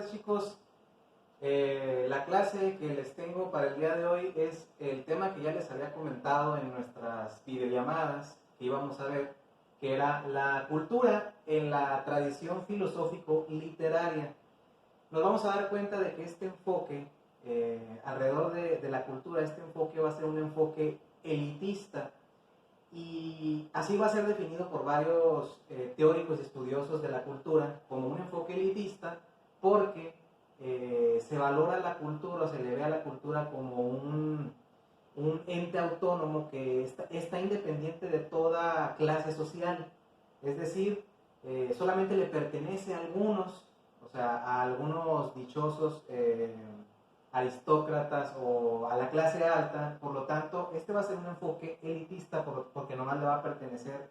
tardes, chicos. La clase que les tengo para el día de hoy es el tema que ya les había comentado en nuestras videollamadas que íbamos a ver, que era la cultura en la tradición filosófico-literaria. Nos vamos a dar cuenta de que este enfoque, alrededor de la cultura, este enfoque va a ser un enfoque elitista, y así va a ser definido por varios teóricos y estudiosos de la cultura como un enfoque elitista, porque se valora la cultura o se le ve a la cultura como un ente autónomo que está independiente de toda clase social. Es decir, solamente le pertenece a algunos, o sea, a algunos dichosos aristócratas o a la clase alta. Por lo tanto, este va a ser un enfoque elitista, porque nomás le va a pertenecer,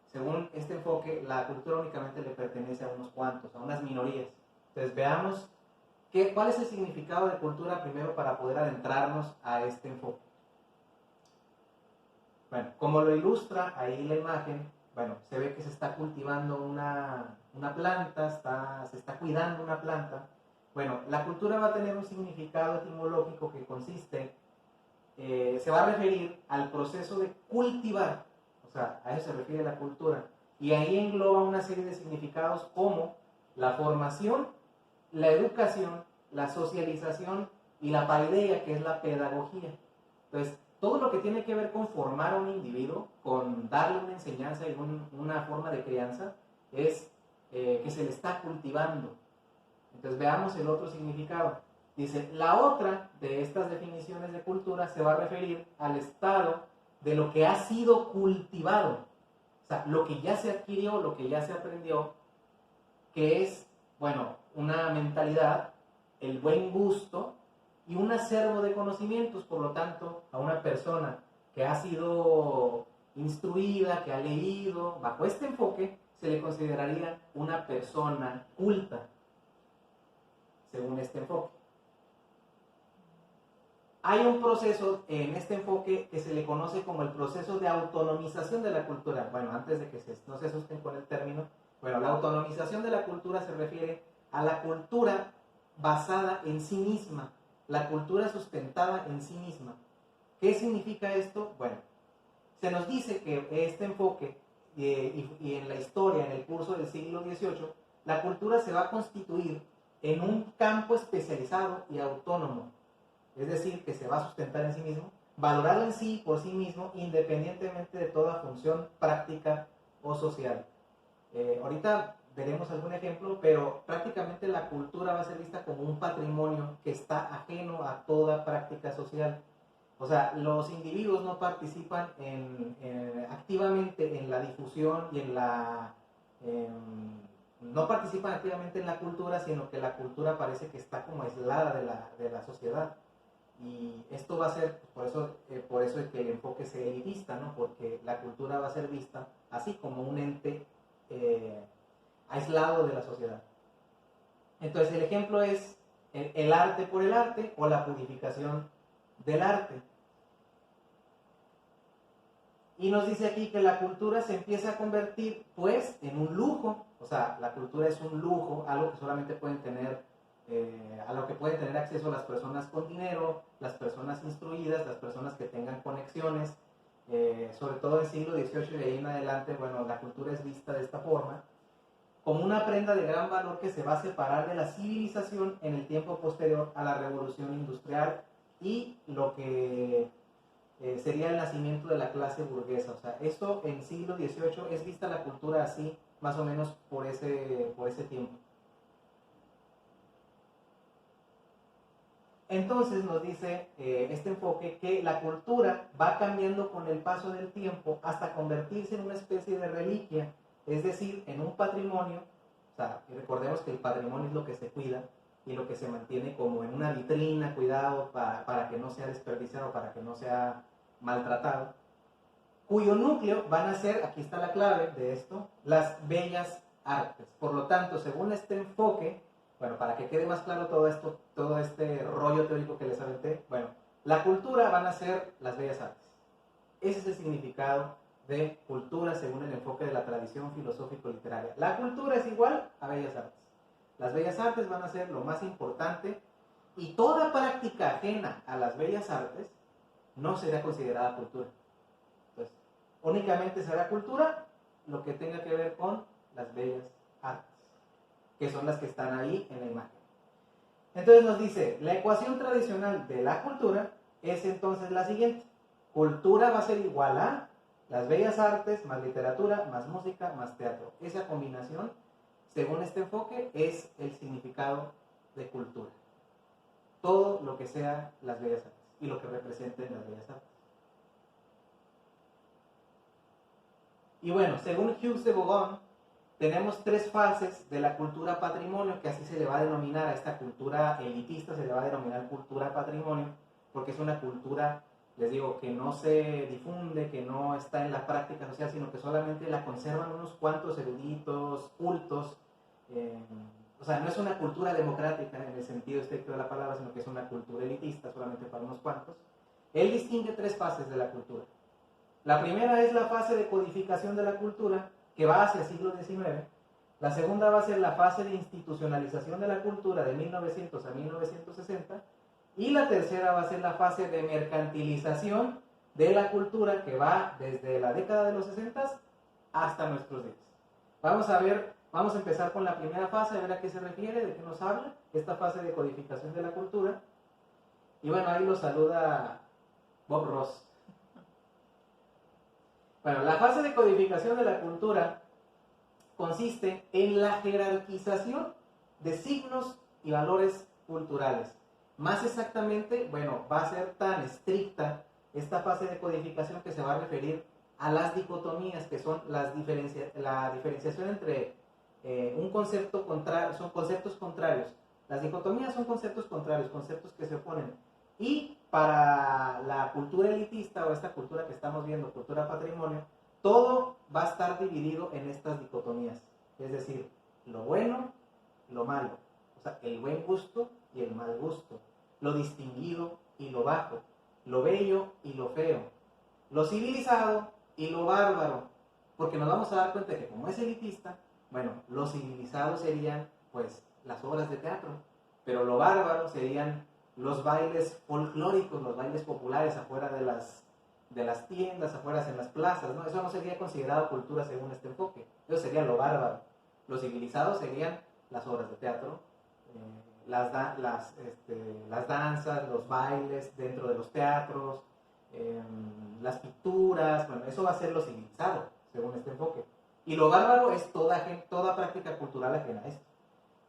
según este enfoque, la cultura únicamente le pertenece a unos cuantos, a unas minorías. Entonces veamos cuál es el significado de cultura primero para poder adentrarnos a este enfoque. Bueno, como lo ilustra ahí la imagen, bueno, se ve que se está cultivando una planta, se está cuidando una planta. Bueno, la cultura va a tener un significado etimológico que consiste, se va a referir al proceso de cultivar, o sea, a eso se refiere la cultura. Y ahí engloba una serie de significados como la formación, la educación, la socialización y la paideia, que es la pedagogía. Entonces, todo lo que tiene que ver con formar a un individuo, con darle una enseñanza y una forma de crianza, es que se le está cultivando. Entonces veamos el otro significado. Dice, la otra de estas definiciones de cultura se va a referir al estado de lo que ha sido cultivado. O sea, lo que ya se adquirió, lo que ya se aprendió, que es, bueno, una mentalidad, el buen gusto y un acervo de conocimientos. Por lo tanto, a una persona que ha sido instruida, que ha leído, bajo este enfoque, se le consideraría una persona culta, según este enfoque. Hay un proceso en este enfoque que se le conoce como el proceso de autonomización de la cultura. Bueno, antes de que no se asusten con el término, bueno, la autonomización de la cultura se refiere a la cultura basada en sí misma, la cultura sustentada en sí misma. ¿Qué significa esto? Bueno, se nos dice que este enfoque y en la historia, en el curso del siglo XVIII, la cultura se va a constituir en un campo especializado y autónomo. Es decir, que se va a sustentar en sí mismo, valorado en sí por sí mismo, independientemente de toda función práctica o social. Ahorita veremos algún ejemplo, pero prácticamente la cultura va a ser vista como un patrimonio que está ajeno a toda práctica social. O sea, los individuos no participan activamente en la difusión y no participan activamente en la cultura, sino que la cultura parece que está como aislada de la sociedad. Y esto va a ser, por eso es que el enfoque sea elitista, ¿no? Porque la cultura va a ser vista así, como un ente aislado de la sociedad. Entonces el ejemplo es el arte por el arte o la purificación del arte. Y nos dice aquí que la cultura se empieza a convertir pues en un lujo. O sea, la cultura es un lujo, algo que solamente pueden tener, a lo que pueden tener acceso las personas con dinero, las personas instruidas, las personas que tengan conexiones. Sobre todo en el siglo XVIII y de ahí en adelante, bueno, la cultura es vista de esta forma, como una prenda de gran valor que se va a separar de la civilización en el tiempo posterior a la revolución industrial y lo que sería el nacimiento de la clase burguesa. O sea, esto en siglo XVIII es vista la cultura así, más o menos por ese tiempo. Entonces nos dice este enfoque que la cultura va cambiando con el paso del tiempo hasta convertirse en una especie de reliquia, es decir, en un patrimonio. O sea, recordemos que el patrimonio es lo que se cuida y lo que se mantiene como en una vitrina, cuidado para que no sea desperdiciado, para que no sea maltratado, cuyo núcleo van a ser, aquí está la clave de esto, las bellas artes. Por lo tanto, según este enfoque, bueno, para que quede más claro todo esto, todo este rollo teórico que les aventé, bueno, la cultura van a ser las bellas artes. Ese es el significado de cultura según el enfoque de la tradición filosófico-literaria. La cultura es igual a bellas artes. Las bellas artes van a ser lo más importante y toda práctica ajena a las bellas artes no será considerada cultura. Entonces, únicamente será cultura lo que tenga que ver con las bellas artes, que son las que están ahí en la imagen. Entonces nos dice, la ecuación tradicional de la cultura es entonces la siguiente. Cultura va a ser igual a las bellas artes más literatura más música más teatro. Esa combinación, según este enfoque, es el significado de cultura. Todo lo que sea las bellas artes y lo que representen las bellas artes. Y bueno, según Hughes de Bougon, tenemos tres fases de la cultura patrimonio, que así se le va a denominar a esta cultura elitista, se le va a denominar cultura patrimonio, porque es una cultura, les digo, que no se difunde, que no está en la práctica social, sino que solamente la conservan unos cuantos eruditos, cultos. O sea, no es una cultura democrática en el sentido estricto de la palabra, sino que es una cultura elitista, solamente para unos cuantos. Él distingue tres fases de la cultura. La primera es la fase de codificación de la cultura, que va hacia el siglo XIX. La segunda va a ser la fase de institucionalización de la cultura de 1900 a 1960. Y la tercera va a ser la fase de mercantilización de la cultura, que va desde la década de los 60 hasta nuestros días. Vamos a empezar con la primera fase, a ver a qué se refiere, de qué nos habla, esta fase de codificación de la cultura. Y bueno, ahí lo saluda Bob Ross. Bueno, la fase de codificación de la cultura consiste en la jerarquización de signos y valores culturales. Más exactamente, bueno, va a ser tan estricta esta fase de codificación que se va a referir a las dicotomías, que son la diferenciación entre un concepto contrario, son conceptos contrarios. Las dicotomías son conceptos contrarios, conceptos que se oponen. Y para la cultura elitista o esta cultura que estamos viendo, cultura patrimonio, todo va a estar dividido en estas dicotomías. Es decir, lo bueno, lo malo. O sea, el buen gusto y el mal gusto. Lo distinguido y lo bajo. Lo bello y lo feo. Lo civilizado y lo bárbaro. Porque nos vamos a dar cuenta que como es elitista, bueno, lo civilizado serían pues las obras de teatro. Pero lo bárbaro serían los bailes folclóricos, los bailes populares afuera de las tiendas, afuera en las plazas, ¿no? Eso no sería considerado cultura según este enfoque. Eso sería lo bárbaro. Lo civilizado serían las obras de teatro, las danzas, los bailes dentro de los teatros, las pinturas. Bueno, eso va a ser lo civilizado según este enfoque. Y lo bárbaro es toda práctica cultural ajena a esto.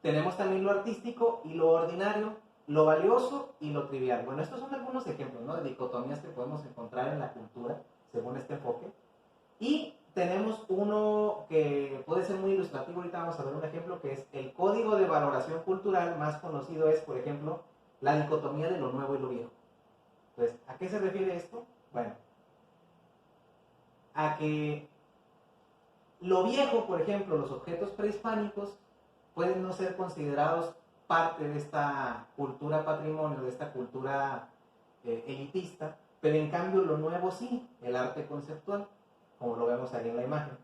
Tenemos también lo artístico y lo ordinario, lo valioso y lo trivial. Bueno, estos son algunos ejemplos, ¿no?, de dicotomías que podemos encontrar en la cultura, según este enfoque. Y tenemos uno que puede ser muy ilustrativo, ahorita vamos a ver un ejemplo, que es el código de valoración cultural. Más conocido es, por ejemplo, la dicotomía de lo nuevo y lo viejo. Entonces, ¿a qué se refiere esto? Bueno, a que lo viejo, por ejemplo, los objetos prehispánicos, pueden no ser considerados parte de esta cultura patrimonio, de esta cultura elitista, pero en cambio lo nuevo sí, el arte conceptual, como lo vemos ahí en la imagen.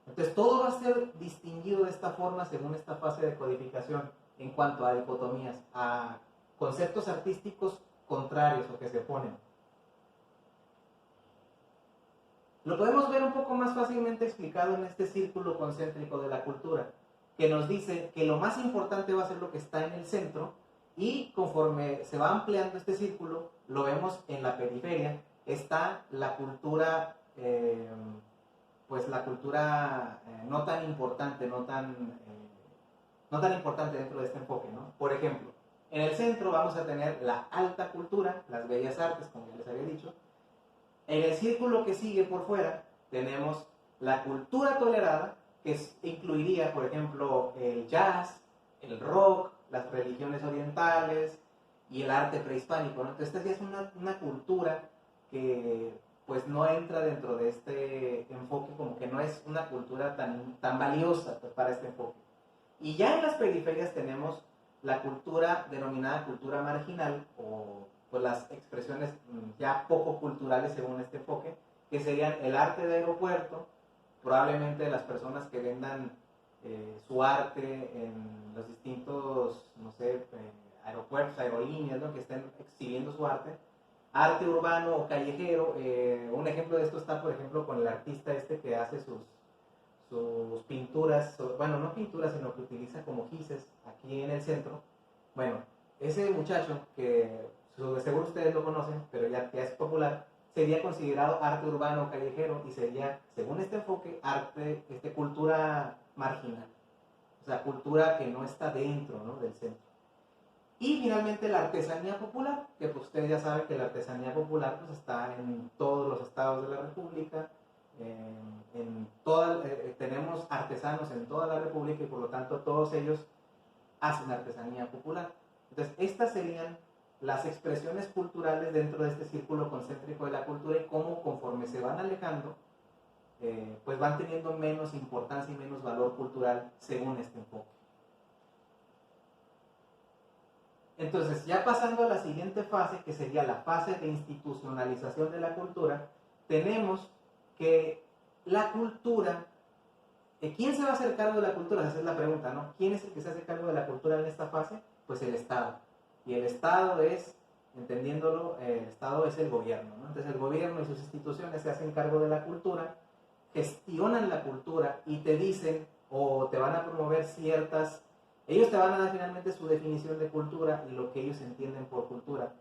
Entonces todo va a ser distinguido de esta forma según esta fase de codificación en cuanto a dicotomías, a conceptos artísticos contrarios o que se oponen. Lo podemos ver un poco más fácilmente explicado en este círculo concéntrico de la cultura, que nos dice que lo más importante va a ser lo que está en el centro, y conforme se va ampliando este círculo, lo vemos en la periferia, está la cultura, pues la cultura no tan importante, no tan importante dentro de este enfoque, ¿no? Por ejemplo, en el centro vamos a tener la alta cultura, las bellas artes, como ya les había dicho. En el círculo que sigue por fuera tenemos la cultura tolerada, que incluiría, por ejemplo, el jazz, el rock, las religiones orientales y el arte prehispánico, ¿no? Entonces, esta ya es una cultura que pues no entra dentro de este enfoque, como que no es una cultura tan valiosa para este enfoque. Y ya en las periferias tenemos la cultura denominada cultura marginal, o pues las expresiones ya poco culturales según este enfoque, que serían el arte de aeropuerto, probablemente las personas que vendan su arte en los distintos, no sé, aeropuertos, aerolíneas, ¿no? Que estén exhibiendo su arte urbano o callejero. Un ejemplo de esto está, por ejemplo, con el artista este que hace sus pinturas, bueno, no pinturas, sino que utiliza como gises aquí en el centro. Bueno, ese muchacho, que seguro ustedes lo conocen, pero ya que es popular, sería considerado arte urbano callejero y sería, según este enfoque, cultura marginal. O sea, cultura que no está dentro, ¿no?, del centro. Y finalmente la artesanía popular, que pues ustedes ya saben que la artesanía popular pues está en todos los estados de la República, tenemos artesanos en toda la República y por lo tanto todos ellos hacen artesanía popular. Entonces estas serían las expresiones culturales dentro de este círculo concéntrico de la cultura y cómo conforme se van alejando, pues van teniendo menos importancia y menos valor cultural según este enfoque. Entonces, ya pasando a la siguiente fase, que sería la fase de institucionalización de la cultura, tenemos que la cultura, ¿quién se va a hacer cargo de la cultura? Esa es la pregunta, ¿no? ¿Quién es el que se hace cargo de la cultura en esta fase? Pues el Estado. Y el Estado es, entendiéndolo, el Estado es el gobierno, ¿no? Entonces el gobierno y sus instituciones se hacen cargo de la cultura, gestionan la cultura y te dicen o te van a promover ciertas. Ellos te van a dar finalmente su definición de cultura y lo que ellos entienden por cultura.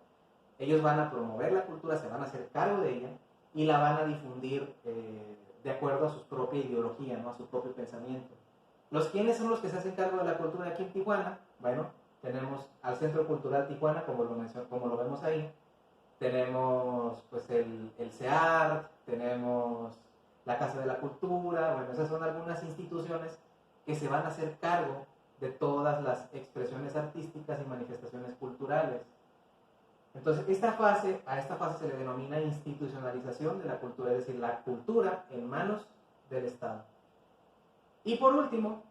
Ellos van a promover la cultura, se van a hacer cargo de ella y la van a difundir de acuerdo a su propia ideología, ¿no?, a su propio pensamiento. ¿Quiénes son los que se hacen cargo de la cultura aquí en Tijuana? Bueno, tenemos al Centro Cultural Tijuana, como lo vemos ahí. Tenemos pues el CEART, tenemos la Casa de la Cultura. Bueno, esas son algunas instituciones que se van a hacer cargo de todas las expresiones artísticas y manifestaciones culturales. Entonces, a esta fase se le denomina institucionalización de la cultura, es decir, la cultura en manos del Estado. Y por último,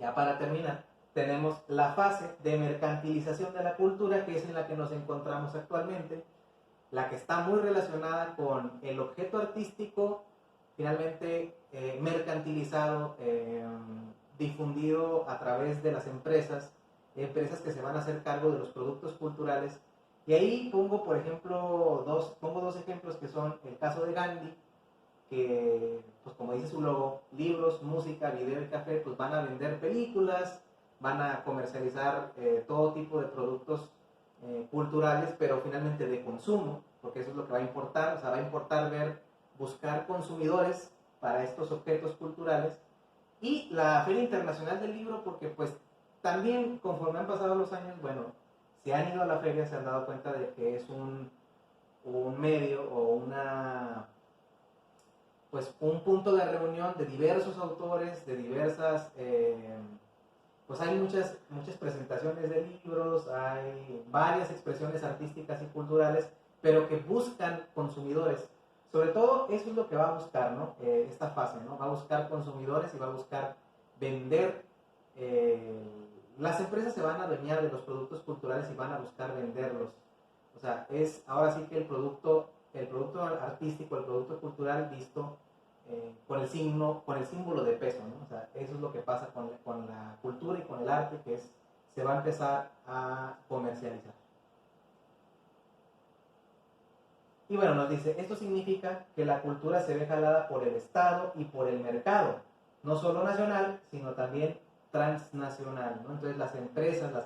ya para terminar, tenemos la fase de mercantilización de la cultura, que es en la que nos encontramos actualmente, la que está muy relacionada con el objeto artístico, finalmente mercantilizado, difundido a través de las empresas que se van a hacer cargo de los productos culturales. Y ahí pongo, por ejemplo, dos ejemplos que son el caso de Gandhi, que, pues como dice su logo, libros, música, video y café, pues van a vender películas, van a comercializar todo tipo de productos culturales, pero finalmente de consumo, porque eso es lo que va a importar. O sea, va a importar buscar consumidores para estos objetos culturales. Y la Feria Internacional del Libro, porque pues también conforme han pasado los años, bueno, si han ido a la feria se han dado cuenta de que es un medio o un punto de reunión de diversos autores, de diversas, pues hay muchas presentaciones de libros, hay varias expresiones artísticas y culturales, pero que buscan consumidores. Sobre todo eso es lo que va a buscar, ¿no? Esta fase, ¿no? Va a buscar consumidores y va a buscar vender. Las empresas se van a adueñar de los productos culturales y van a buscar venderlos. O sea, es ahora sí que el producto artístico, el producto cultural visto con el símbolo de peso, ¿no? O sea, eso es lo que pasa con la cultura y con el arte, que se va a empezar a comercializar. Y bueno, nos dice, esto significa que la cultura se ve jalada por el Estado y por el mercado, no solo nacional, sino también transnacional, ¿no? Entonces las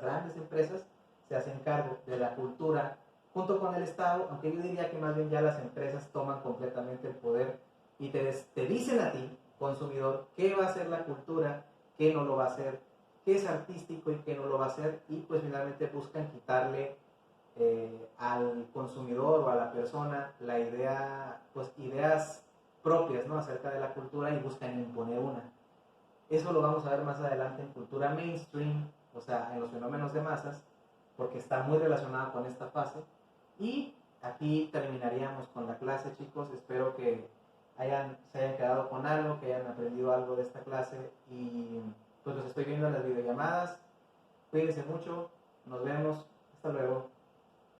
grandes empresas, se hacen cargo de la cultura junto con el Estado, aunque yo diría que más bien ya las empresas toman completamente el poder y te dicen a ti, consumidor, qué va a ser la cultura, qué no lo va a hacer, qué es artístico y qué no lo va a hacer, y pues finalmente buscan quitarle al consumidor o a la persona ideas propias, ¿no?, acerca de la cultura, y buscan imponer una. Eso lo vamos a ver más adelante en cultura mainstream, o sea, en los fenómenos de masas, porque está muy relacionado con esta fase. Y aquí terminaríamos con la clase, chicos. Espero que se hayan quedado con algo, que hayan aprendido algo de esta clase, y pues los estoy viendo en las videollamadas. Cuídense mucho, nos vemos, hasta luego.